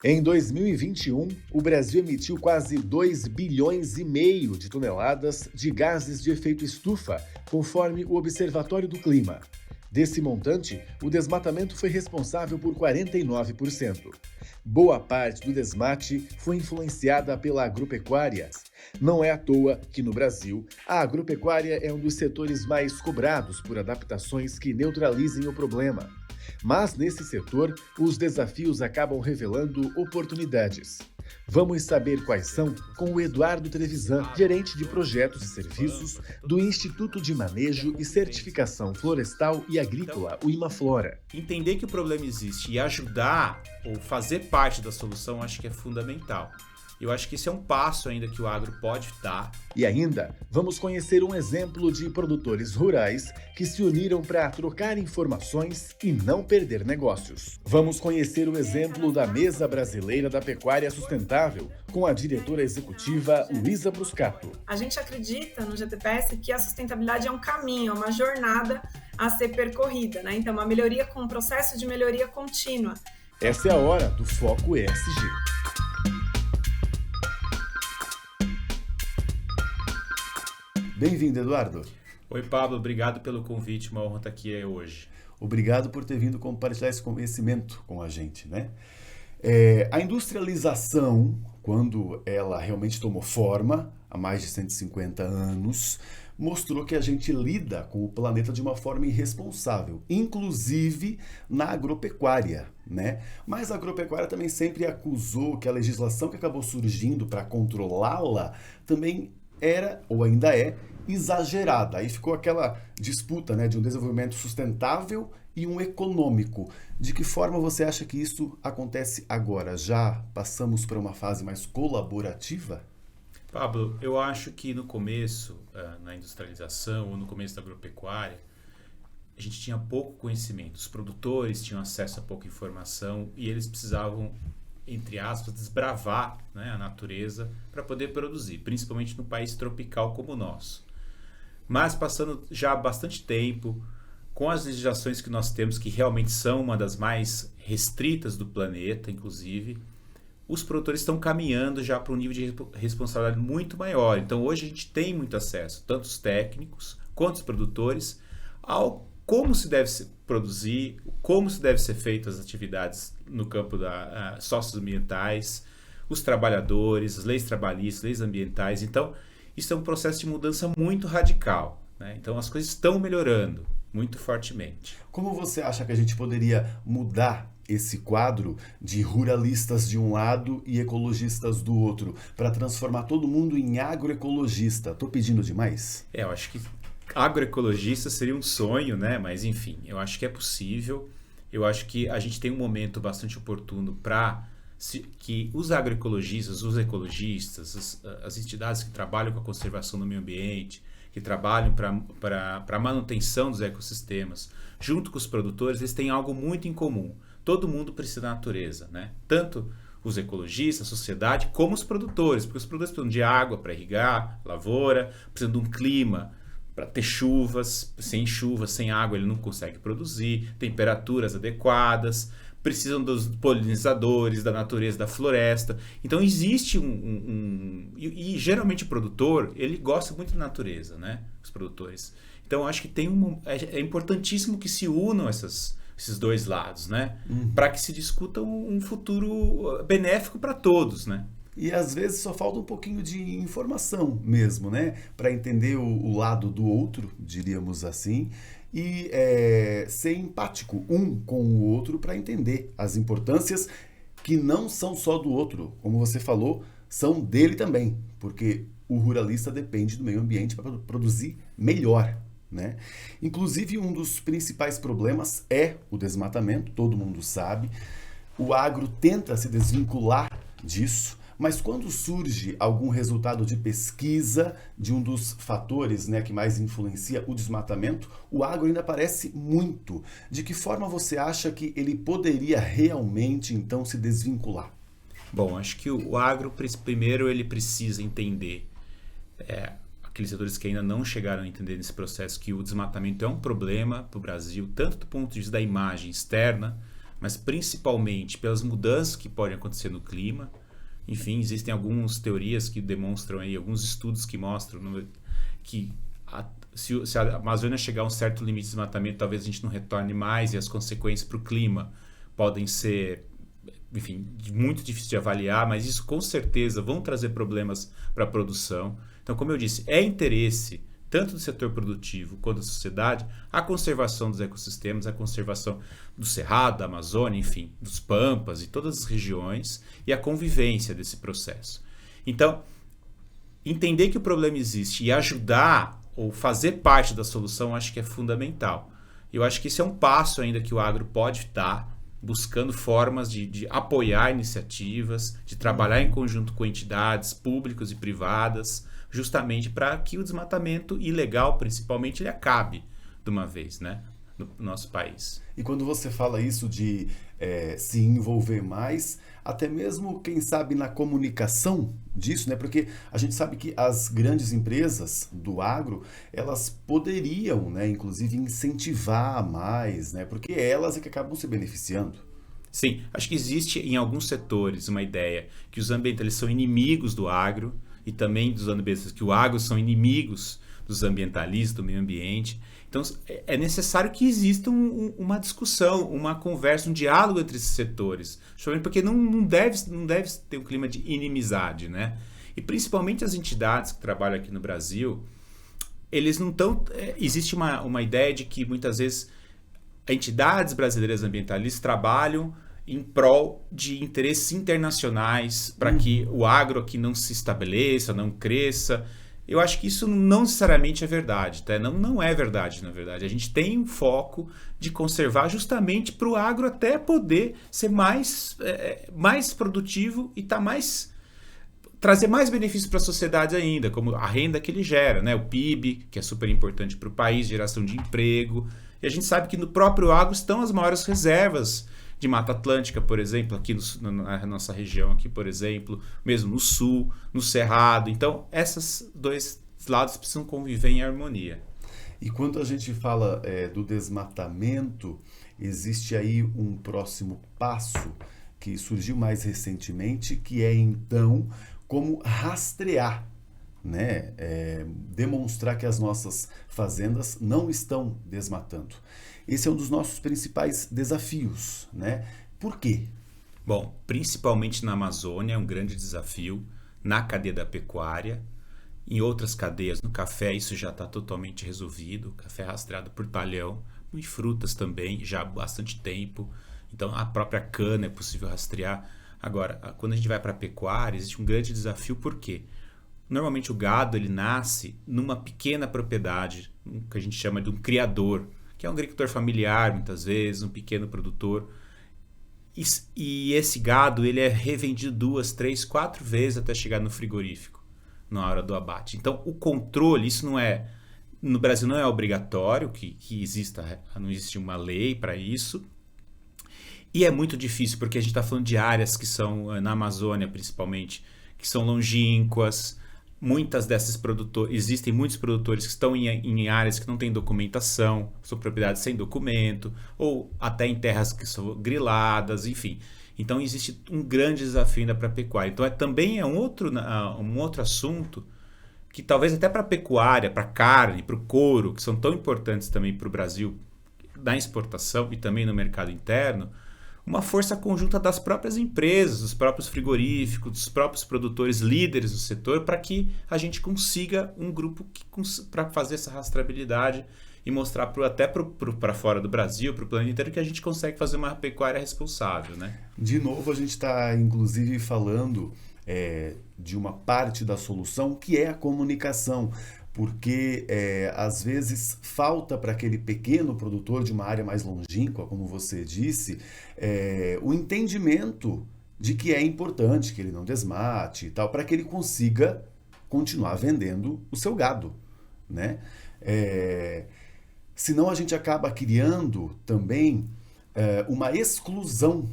Em 2021, o Brasil emitiu quase 2,5 bilhões de toneladas de gases de efeito estufa, conforme o Observatório do Clima. Desse montante, o desmatamento foi responsável por 49%. Boa parte do desmate foi influenciada pela agropecuária. Não é à toa que, no Brasil, a agropecuária é um dos setores mais cobrados por adaptações que neutralizem o problema. Mas, nesse setor, os desafios acabam revelando oportunidades. Vamos saber quais são com o Eduardo Trevisan, gerente de projetos e serviços do Instituto de Manejo e Certificação Florestal e Agrícola, o IMAFLORA. Entender que o problema existe e ajudar ou fazer parte da solução, acho que é fundamental. Eu acho que esse é um passo ainda que o agro pode dar. E ainda, vamos conhecer um exemplo de produtores rurais que se uniram para trocar informações e não perder negócios. Vamos conhecer o exemplo da Mesa Brasileira da Pecuária Sustentável, com a diretora executiva Luísa Bruscato. A gente acredita no GTPS que a sustentabilidade é um caminho, é uma jornada a ser percorrida, né? Então, uma melhoria com um processo de melhoria contínua. Essa é a hora do Foco ESG. Bem-vindo, Eduardo. Oi, Pablo. Obrigado pelo convite. Uma honra estar aqui hoje. Obrigado por ter vindo compartilhar esse conhecimento com a gente, né? A industrialização, quando ela realmente tomou forma, há mais de 150 anos, mostrou que a gente lida com o planeta de uma forma irresponsável, inclusive na agropecuária, né? Mas a agropecuária também sempre acusou que a legislação que acabou surgindo para controlá-la também era, ou ainda é, exagerada. Aí ficou aquela disputa, né, de um desenvolvimento sustentável e um econômico. De que forma você acha que isso acontece agora? Já passamos para uma fase mais colaborativa? Pablo, eu acho que no começo, na industrialização ou no começo da agropecuária, a gente tinha pouco conhecimento. Os produtores tinham acesso a pouca informação e eles precisavam, entre aspas, desbravar, né, a natureza para poder produzir, principalmente num país tropical como o nosso. Mas passando já bastante tempo, com as legislações que nós temos, que realmente são uma das mais restritas do planeta, inclusive, os produtores estão caminhando já para um nível de responsabilidade muito maior. Então hoje a gente tem muito acesso, tanto os técnicos quanto os produtores, ao como se deve produzir, como se deve ser feitas as atividades no campo da socioambientais, os trabalhadores, as leis trabalhistas, leis ambientais. Então, isso é um processo de mudança muito radical, né? Então, as coisas estão melhorando muito fortemente. Como você acha que a gente poderia mudar esse quadro de ruralistas de um lado e ecologistas do outro, para transformar todo mundo em agroecologista? Estou pedindo demais? Eu acho que agroecologista seria um sonho, né? Mas enfim, eu acho que é possível. Eu acho que a gente tem um momento bastante oportuno para que os agroecologistas, os ecologistas, as entidades que trabalham com a conservação do meio ambiente, que trabalham para a manutenção dos ecossistemas, junto com os produtores, eles têm algo muito em comum. Todo mundo precisa da natureza, né? Tanto os ecologistas, a sociedade, como os produtores, porque os produtores precisam de água para irrigar lavoura, precisam de um clima para ter chuvas, sem água ele não consegue produzir, temperaturas adequadas, precisam dos polinizadores, da natureza, da floresta. Então existe e geralmente o produtor, ele gosta muito da natureza, né? Os produtores. Então eu acho que é importantíssimo que se unam esses dois lados, né? Para que se discuta um futuro benéfico para todos, né? E às vezes só falta um pouquinho de informação mesmo, né? Para entender o lado do outro, diríamos assim, e ser empático um com o outro para entender as importâncias que não são só do outro, como você falou, são dele também, porque o ruralista depende do meio ambiente para produzir melhor, né? Inclusive, um dos principais problemas é o desmatamento, todo mundo sabe. O agro tenta se desvincular disso, mas quando surge algum resultado de pesquisa de um dos fatores, né, que mais influencia o desmatamento, o agro ainda aparece muito. De que forma você acha que ele poderia realmente, então, se desvincular? Bom, acho que o agro, primeiro, ele precisa entender, aqueles setores que ainda não chegaram a entender nesse processo, que o desmatamento é um problema para o Brasil, tanto do ponto de vista da imagem externa, mas principalmente pelas mudanças que podem acontecer no clima. Enfim, existem algumas teorias que demonstram aí, alguns estudos que mostram que se a Amazônia chegar a um certo limite de desmatamento, talvez a gente não retorne mais, e as consequências para o clima podem ser, enfim, muito difícil de avaliar, mas isso com certeza vão trazer problemas para a produção. Então, como eu disse, é interesse tanto do setor produtivo quanto da sociedade a conservação dos ecossistemas, a conservação do Cerrado, da Amazônia, enfim, dos Pampas e todas as regiões, e a convivência desse processo. Então, entender que o problema existe e ajudar ou fazer parte da solução, acho que é fundamental. Eu acho que esse é um passo ainda que o agro pode dar, buscando formas de apoiar iniciativas, de trabalhar em conjunto com entidades públicas e privadas, justamente para que o desmatamento ilegal, principalmente, ele acabe de uma vez, né, no nosso país. E quando você fala isso de se envolver mais, até mesmo, quem sabe, na comunicação disso, né? Porque a gente sabe que as grandes empresas do agro, elas poderiam, né, inclusive, incentivar mais, né? Porque elas é que acabam se beneficiando. Sim, acho que existe em alguns setores uma ideia que os ambientalistas são inimigos do agro e também dos ambientalistas, que o agro são inimigos dos ambientalistas, do meio ambiente. Então, é necessário que exista uma discussão, uma conversa, um diálogo entre esses setores, porque não deve ter um clima de inimizade, né? E principalmente as entidades que trabalham aqui no Brasil, eles não estão... Existe uma ideia de que muitas vezes entidades brasileiras ambientalistas trabalham em prol de interesses internacionais para que o agro aqui não se estabeleça, não cresça. Eu acho que isso não necessariamente é verdade, tá? Não é verdade, na verdade. A gente tem um foco de conservar justamente para o agro até poder ser mais produtivo e trazer mais benefícios para a sociedade ainda, como a renda que ele gera, né? O PIB, que é super importante para o país, geração de emprego. E a gente sabe que no próprio agro estão as maiores reservas de Mata Atlântica, por exemplo, aqui na nossa região, aqui, por exemplo, mesmo no sul, no Cerrado. Então, esses dois lados precisam conviver em harmonia. E quando a gente fala do desmatamento, existe aí um próximo passo que surgiu mais recentemente, que é, então, como rastrear, né? Demonstrar que as nossas fazendas não estão desmatando. Esse é um dos nossos principais desafios, né? Por quê? Bom, principalmente na Amazônia é um grande desafio, na cadeia da pecuária, em outras cadeias, no café isso já está totalmente resolvido, café rastreado por talhão, e frutas também, já há bastante tempo, então a própria cana é possível rastrear. Agora, quando a gente vai para a pecuária, existe um grande desafio, por quê? Normalmente o gado ele nasce numa pequena propriedade, que a gente chama de um criador, que é um agricultor familiar, muitas vezes, um pequeno produtor. E esse gado ele é revendido 2, 3, 4 vezes até chegar no frigorífico, na hora do abate. Então, o controle, isso não é... No Brasil não é obrigatório que exista, não existe uma lei para isso. E é muito difícil, porque a gente está falando de áreas que são, na Amazônia principalmente, que são longínquas. Muitas dessas existem muitos produtores que estão em áreas que não têm documentação, são propriedades sem documento, ou até em terras que são griladas, enfim. Então existe um grande desafio ainda para a pecuária. Então também é um outro assunto que talvez até para a pecuária, para a carne, para o couro, que são tão importantes também para o Brasil na exportação e também no mercado interno, uma força conjunta das próprias empresas, dos próprios frigoríficos, dos próprios produtores líderes do setor, para que a gente consiga um grupo para fazer essa rastreabilidade e mostrar até para fora do Brasil, para o planeta inteiro, que a gente consegue fazer uma pecuária responsável, né? De novo, a gente está, inclusive, falando de uma parte da solução, que é a comunicação. Porque, às vezes, falta para aquele pequeno produtor de uma área mais longínqua, como você disse, o entendimento de que é importante que ele não desmate e tal, para que ele consiga continuar vendendo o seu gado, né? Senão a gente acaba criando também uma exclusão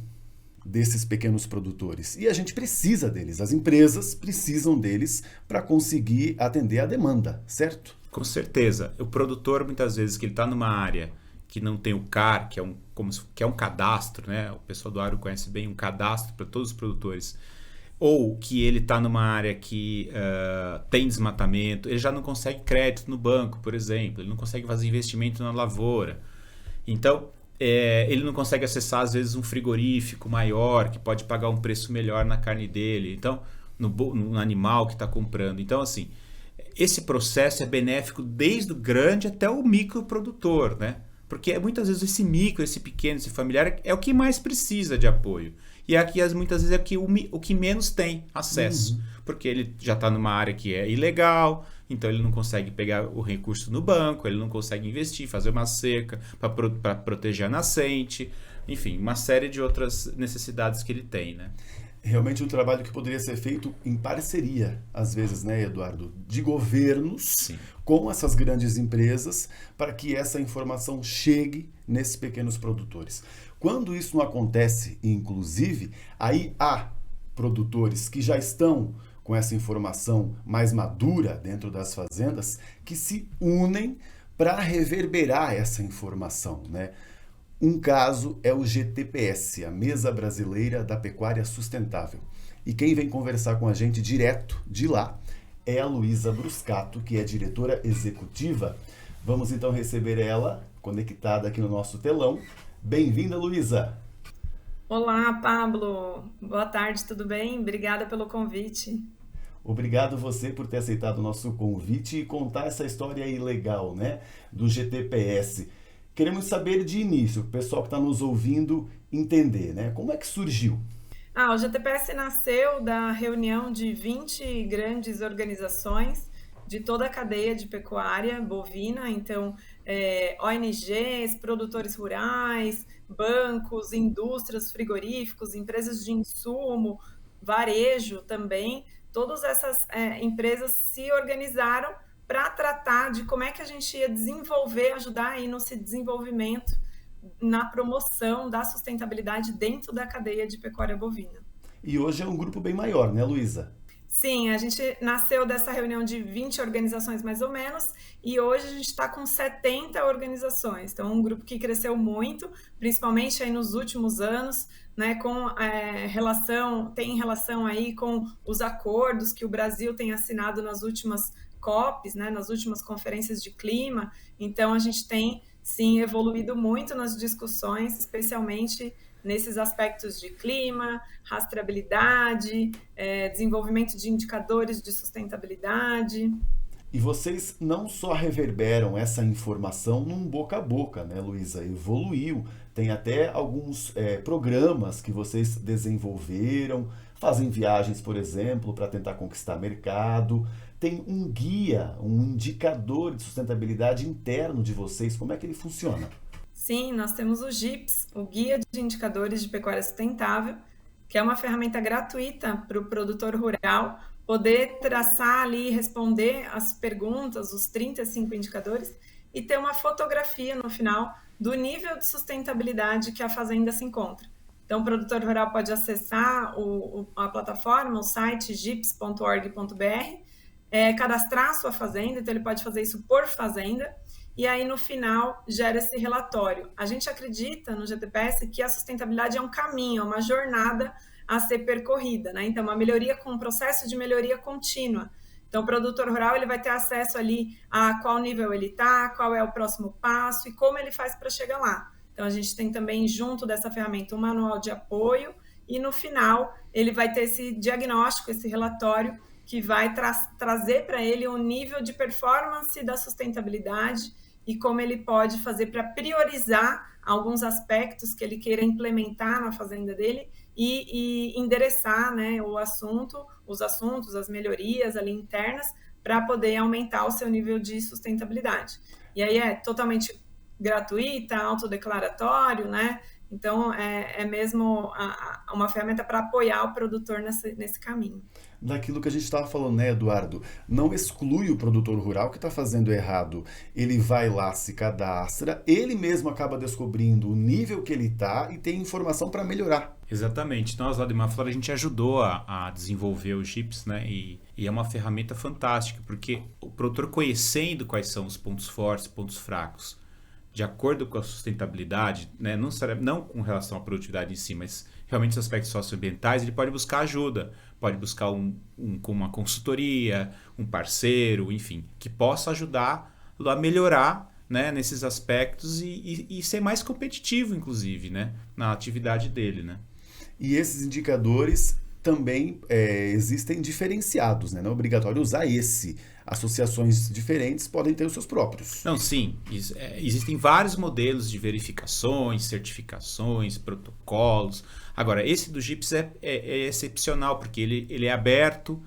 desses pequenos produtores. E a gente precisa deles, as empresas precisam deles para conseguir atender a demanda, certo? Com certeza. O produtor, muitas vezes, que ele está numa área que não tem o CAR, que é um cadastro, né? O pessoal do agro conhece bem um cadastro para todos os produtores, ou que ele está numa área que tem desmatamento, ele já não consegue crédito no banco, por exemplo, ele não consegue fazer investimento na lavoura. Então, ele não consegue acessar, às vezes, um frigorífico maior, que pode pagar um preço melhor na carne dele, então, no animal que está comprando. Então, assim, esse processo é benéfico desde o grande até o microprodutor, né? Porque muitas vezes esse micro, esse pequeno, esse familiar é o que mais precisa de apoio. E aqui, muitas vezes, é o que menos tem acesso. Porque ele já está numa área que é ilegal, então ele não consegue pegar o recurso no banco, ele não consegue investir, fazer uma cerca para proteger a nascente, enfim, uma série de outras necessidades que ele tem, né? Realmente um trabalho que poderia ser feito em parceria, às vezes, né, Eduardo? De governos Sim. com essas grandes empresas para que essa informação chegue nesses pequenos produtores. Quando isso não acontece, inclusive, aí há produtores que já estão com essa informação mais madura dentro das fazendas que se unem para reverberar essa informação, né? Um caso é o GTPS, a Mesa Brasileira da Pecuária Sustentável. E quem vem conversar com a gente direto de lá é a Luísa Bruscato, que é diretora executiva. Vamos então receber ela, conectada aqui no nosso telão. Bem-vinda, Luísa! Olá, Pablo. Boa tarde, tudo bem? Obrigada pelo convite. Obrigado você por ter aceitado o nosso convite e contar essa história aí legal, né, do GTPS. Queremos saber de início, o pessoal que está nos ouvindo entender, né? Como é que surgiu? O GTPS nasceu da reunião de 20 grandes organizações de toda a cadeia de pecuária bovina, então ONGs, produtores rurais, bancos, indústrias, frigoríficos, empresas de insumo, varejo também. Todas essas empresas se organizaram para tratar de como é que a gente ia desenvolver, ajudar aí no desenvolvimento, na promoção da sustentabilidade dentro da cadeia de pecuária bovina. E hoje é um grupo bem maior, né, Luísa? Sim, a gente nasceu dessa reunião de 20 organizações mais ou menos, e hoje a gente está com 70 organizações. Então, um grupo que cresceu muito, principalmente aí nos últimos anos, né, tem relação aí com os acordos que o Brasil tem assinado nas últimas COPs, né, nas últimas conferências de clima. Então, a gente tem, sim, evoluído muito nas discussões, especialmente nesses aspectos de clima, rastreabilidade, desenvolvimento de indicadores de sustentabilidade. E vocês não só reverberam essa informação num boca a boca, né, Luísa? Evoluiu. Tem até alguns programas que vocês desenvolveram, fazem viagens, por exemplo, para tentar conquistar mercado. Tem um guia, um indicador de sustentabilidade interno de vocês. Como é que ele funciona? Sim, nós temos o GIPS, o Guia de Indicadores de Pecuária Sustentável, que é uma ferramenta gratuita para o produtor rural poder traçar ali, responder as perguntas, os 35 indicadores, e ter uma fotografia no final do nível de sustentabilidade que a fazenda se encontra. Então, o produtor rural pode acessar a plataforma, o site gips.org.br, cadastrar a sua fazenda, então ele pode fazer isso por fazenda, e aí no final gera esse relatório. A gente acredita no GTPS que a sustentabilidade é um caminho, é uma jornada a ser percorrida, né? Então, uma melhoria com um processo de melhoria contínua. Então, o produtor rural ele vai ter acesso ali a qual nível ele está, qual é o próximo passo e como ele faz para chegar lá. Então, a gente tem também, junto dessa ferramenta, um manual de apoio e, no final, ele vai ter esse diagnóstico, esse relatório, que vai trazer para ele um nível de performance da sustentabilidade e como ele pode fazer para priorizar alguns aspectos que ele queira implementar na fazenda dele e endereçar, né, os assuntos, as melhorias ali internas para poder aumentar o seu nível de sustentabilidade. E aí é totalmente gratuita, autodeclaratório, né? Então, é mesmo uma ferramenta para apoiar o produtor nesse caminho. Daquilo que a gente estava falando, né, Eduardo? Não exclui o produtor rural que está fazendo errado. Ele vai lá, se cadastra, ele mesmo acaba descobrindo o nível que ele está e tem informação para melhorar. Exatamente. Nós lá de Maflora a gente ajudou a desenvolver o GIPS, né? E é uma ferramenta fantástica, porque o produtor conhecendo quais são os pontos fortes, pontos fracos de acordo com a sustentabilidade, né, não com relação à produtividade em si, mas realmente os aspectos socioambientais, ele pode buscar ajuda, pode buscar com uma consultoria, um parceiro, enfim, que possa ajudar a melhorar, né, nesses aspectos e ser mais competitivo, inclusive, né, na atividade dele, né? E esses indicadores também existem diferenciados, né? Não é obrigatório usar esse. Associações diferentes podem ter os seus próprios. Não, sim. Existem vários modelos de verificações, certificações, protocolos. Agora, esse do GIPS é excepcional, porque ele é aberto.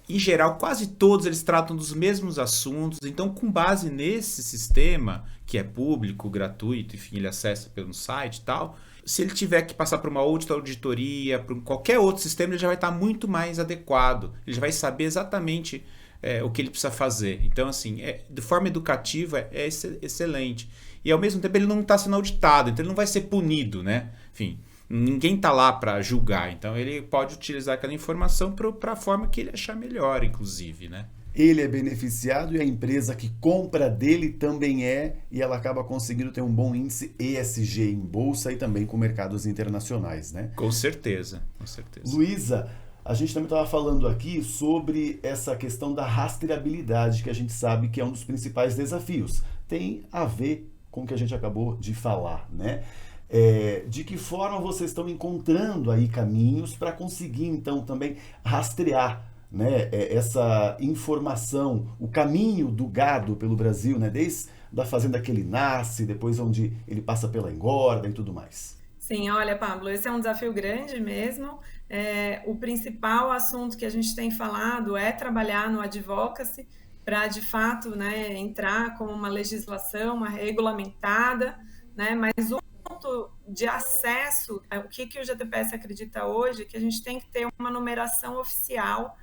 Em geral, quase todos eles tratam dos mesmos assuntos. Então, com base nesse sistema, que é público, gratuito, enfim, ele acessa pelo site e tal, se ele tiver que passar por uma outra auditoria, por qualquer outro sistema, ele já vai estar muito mais adequado. Ele já vai saber exatamente o que ele precisa fazer. Então, assim, de forma educativa, é excelente. E, ao mesmo tempo, ele não está sendo auditado, então ele não vai ser punido, né? Enfim, ninguém está lá para julgar. Então, ele pode utilizar aquela informação para a forma que ele achar melhor, inclusive, né? Ele é beneficiado e a empresa que compra dele também e ela acaba conseguindo ter um bom índice ESG em bolsa e também com mercados internacionais, né? Com certeza, com certeza. Luísa, a gente também estava falando aqui sobre essa questão da rastreabilidade, que a gente sabe que é um dos principais desafios. Tem a ver com o que a gente acabou de falar, né? De que forma vocês estão encontrando aí caminhos para conseguir, então, também rastrear, né, essa informação, o caminho do gado pelo Brasil, né, desde a fazenda que ele nasce, depois onde ele passa pela engorda e tudo mais? Sim, olha, Pablo, esse é um desafio grande mesmo. O principal assunto que a gente tem falado é trabalhar no advocacy para, de fato, né, entrar como uma legislação, uma regulamentada, né, mas o ponto de acesso, o que o GTPS acredita hoje, é que a gente tem que ter uma numeração oficial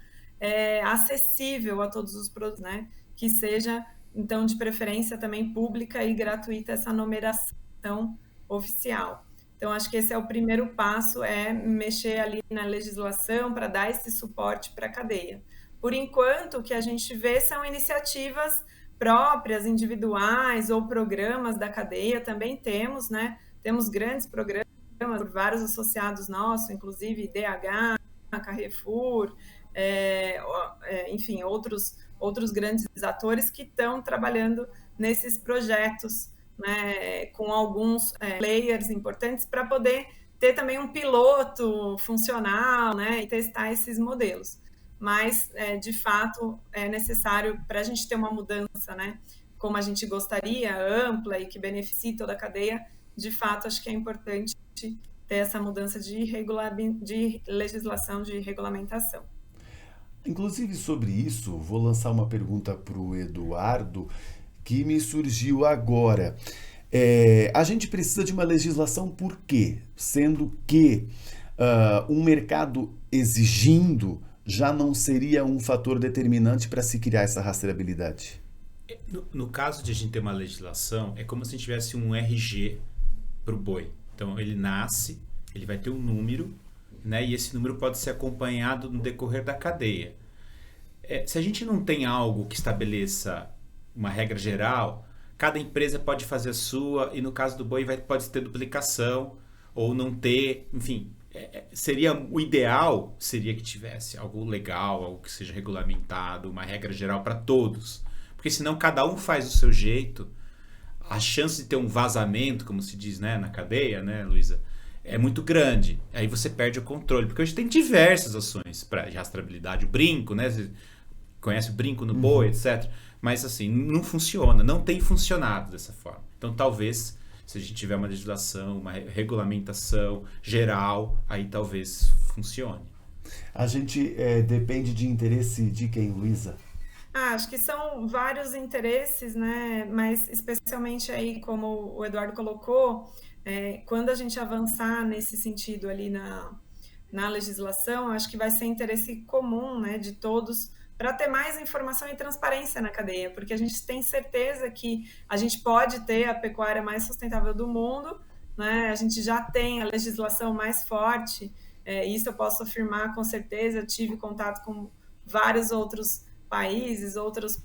acessível a todos os produtos, né, que seja, então, de preferência também pública e gratuita essa numeração oficial. Então, acho que esse é o primeiro passo, mexer ali na legislação para dar esse suporte para a cadeia. Por enquanto, o que a gente vê são iniciativas próprias, individuais ou programas da cadeia, também temos, né? Temos grandes programas por vários associados nossos, inclusive DH, Carrefour, enfim, outros grandes atores que estão trabalhando nesses projetos, né, com alguns players importantes para poder ter também um piloto funcional, né, e testar esses modelos. Mas, de fato, é necessário para a gente ter uma mudança, né, como a gente gostaria, ampla e que beneficie toda a cadeia, de fato, acho que é importante ter essa mudança de legislação, de regulamentação. Inclusive, sobre isso, vou lançar uma pergunta para o Eduardo, que me surgiu agora. A gente precisa de uma legislação por quê? Sendo que um mercado exigindo já não seria um fator determinante para se criar essa rastreabilidade? No caso de a gente ter uma legislação, é como se a gente tivesse um RG para o boi. Então, ele nasce, ele vai ter um número, né, e esse número pode ser acompanhado no decorrer da cadeia. Se a gente não tem algo que estabeleça uma regra geral, cada empresa pode fazer a sua, e no caso do boi pode ter duplicação ou não ter, enfim, o ideal seria que tivesse algo legal, algo que seja regulamentado, uma regra geral para todos, porque senão cada um faz do seu jeito, a chance de ter um vazamento, como se diz, né, na cadeia, né, Luísa, é muito grande, aí você perde o controle, porque hoje tem diversas ações para rastreabilidade, o brinco, né, você conhece o brinco no boi, etc., mas assim, não funciona, não tem funcionado dessa forma. Então talvez, se a gente tiver uma legislação, uma regulamentação geral, aí talvez funcione. A gente depende de interesse de quem, Luísa? Acho que são vários interesses, né? Mas especialmente aí, como o Eduardo colocou, quando a gente avançar nesse sentido ali na legislação, acho que vai ser interesse comum, né, de todos, para ter mais informação e transparência na cadeia, porque a gente tem certeza que a gente pode ter a pecuária mais sustentável do mundo, né? A gente já tem a legislação mais forte, isso eu posso afirmar com certeza, tive contato com vários outros países, outros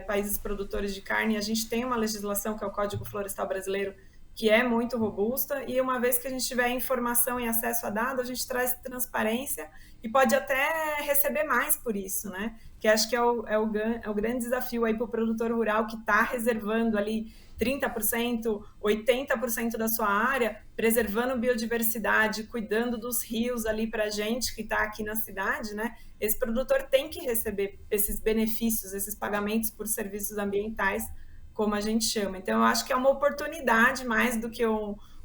países produtores de carne, a gente tem uma legislação que é o Código Florestal Brasileiro, que é muito robusta, e uma vez que a gente tiver informação e acesso a dados, a gente traz transparência e pode até receber mais por isso, né? Que acho que é o grande desafio aí para o produtor rural que está reservando ali 30%, 80% da sua área, preservando biodiversidade, cuidando dos rios ali para a gente que está aqui na cidade, né? Esse produtor tem que receber esses benefícios, esses pagamentos por serviços ambientais, como a gente chama. Então, eu acho que é uma oportunidade mais do que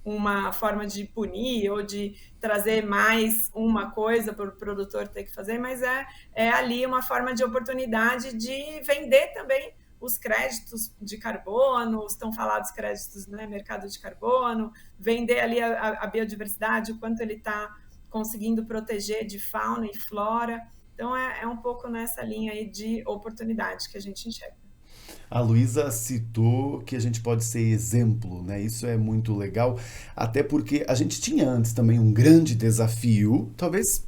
uma forma de punir ou de trazer mais uma coisa para o produtor ter que fazer, mas é ali uma forma de oportunidade de vender também os créditos de carbono, estão falados créditos, né, mercado de carbono, vender ali a biodiversidade, o quanto ele está conseguindo proteger de fauna e flora. Então, é um pouco nessa linha aí de oportunidade que a gente enxerga. A Luísa citou que a gente pode ser exemplo, né? Isso é muito legal, até porque a gente tinha antes também um grande desafio, talvez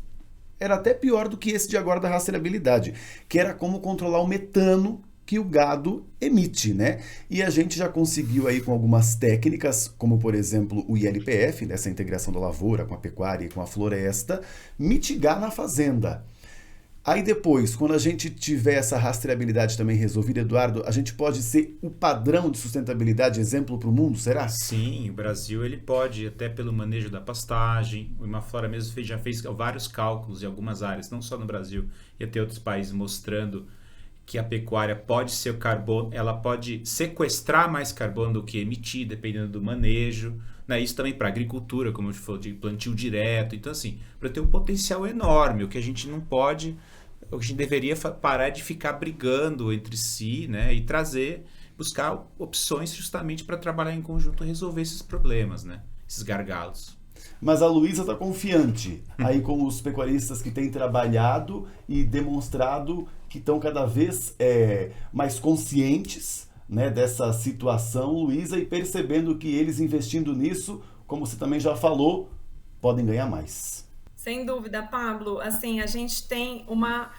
era até pior do que esse de agora da rastreabilidade, que era como controlar o metano que o gado emite, né? E a gente já conseguiu aí com algumas técnicas, como por exemplo o ILPF, nessa integração da lavoura com a pecuária e com a floresta, mitigar na fazenda. Aí depois, quando a gente tiver essa rastreabilidade também resolvida, Eduardo, a gente pode ser o padrão de sustentabilidade, exemplo para o mundo, será? Sim, o Brasil ele pode, até pelo manejo da pastagem, o Imaflora mesmo já fez vários cálculos em algumas áreas, não só no Brasil, e até outros países, mostrando que a pecuária pode ser o carbono, ela pode sequestrar mais carbono do que emitir, dependendo do manejo, né? Isso também para a agricultura, como eu falei, de plantio direto. Então, assim, para ter um potencial enorme, o que a gente não pode, a gente deveria parar de ficar brigando entre si, né? E buscar opções justamente para trabalhar em conjunto e resolver esses problemas, né? Esses gargalos. Mas a Luísa está confiante aí com os pecuaristas que têm trabalhado e demonstrado que estão cada vez mais conscientes, né, dessa situação, Luísa, e percebendo que eles investindo nisso, como você também já falou, podem ganhar mais. Sem dúvida, Pablo. Assim, a gente tem uma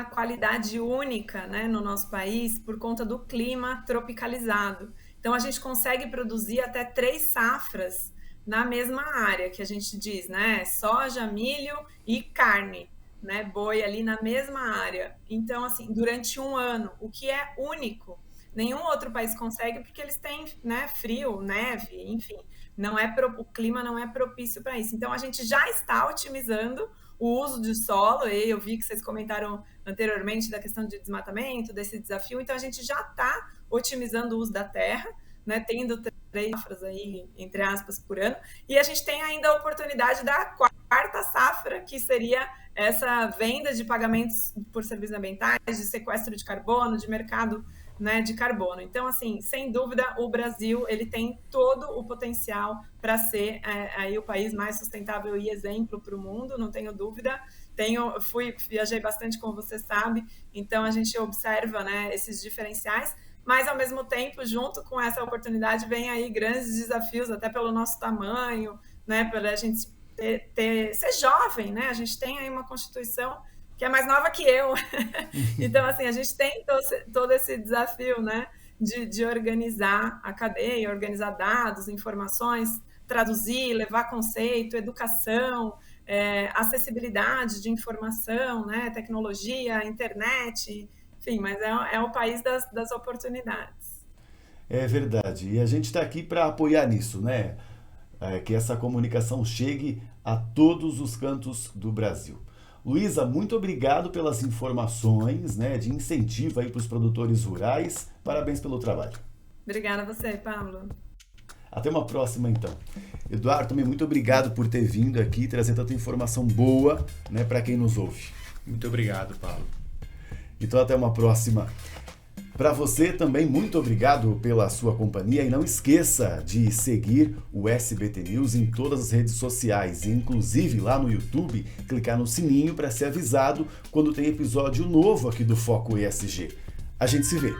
qualidade única, né, no nosso país por conta do clima tropicalizado. Então, a gente consegue produzir até 3 safras na mesma área, que a gente diz, né? Soja, milho e carne, né? Boi ali na mesma área. Então, assim, durante um ano, o que é único. Nenhum outro país consegue porque eles têm, né, frio, neve, enfim. O clima não é propício para isso. Então, a gente já está otimizando o uso de solo, e eu vi que vocês comentaram anteriormente da questão de desmatamento, desse desafio. Então, a gente já está otimizando o uso da terra, né, tendo 3 safras aí, entre aspas, por ano, e a gente tem ainda a oportunidade da 4ª safra, que seria essa venda de pagamentos por serviços ambientais, de sequestro de carbono, de mercado, né, de carbono. Então, assim, sem dúvida, o Brasil ele tem todo o potencial para ser aí o país mais sustentável e exemplo para o mundo, não tenho dúvida. Viajei bastante, como você sabe, então a gente observa, né, esses diferenciais, mas, ao mesmo tempo, junto com essa oportunidade, vem aí grandes desafios, até pelo nosso tamanho, né, pela gente ser jovem, né? A gente tem aí uma Constituição que é mais nova que eu. Então, assim, a gente tem todo esse desafio, né, de organizar a cadeia, organizar dados, informações, traduzir, levar conceito, educação, acessibilidade de informação, né, tecnologia, internet. Enfim, mas é o país das oportunidades. É verdade. E a gente está aqui para apoiar nisso, né? Que essa comunicação chegue a todos os cantos do Brasil. Luísa, muito obrigado pelas informações, né, de incentivo aí para os produtores rurais. Parabéns pelo trabalho. Obrigada a você, Pablo. Até uma próxima, então. Eduardo, também muito obrigado por ter vindo aqui e trazer tanta informação boa, né, para quem nos ouve. Muito obrigado, Paulo. Então, até uma próxima. Para você também, muito obrigado pela sua companhia e não esqueça de seguir o SBT News em todas as redes sociais, inclusive lá no YouTube, clicar no sininho para ser avisado quando tem episódio novo aqui do Foco ESG. A gente se vê!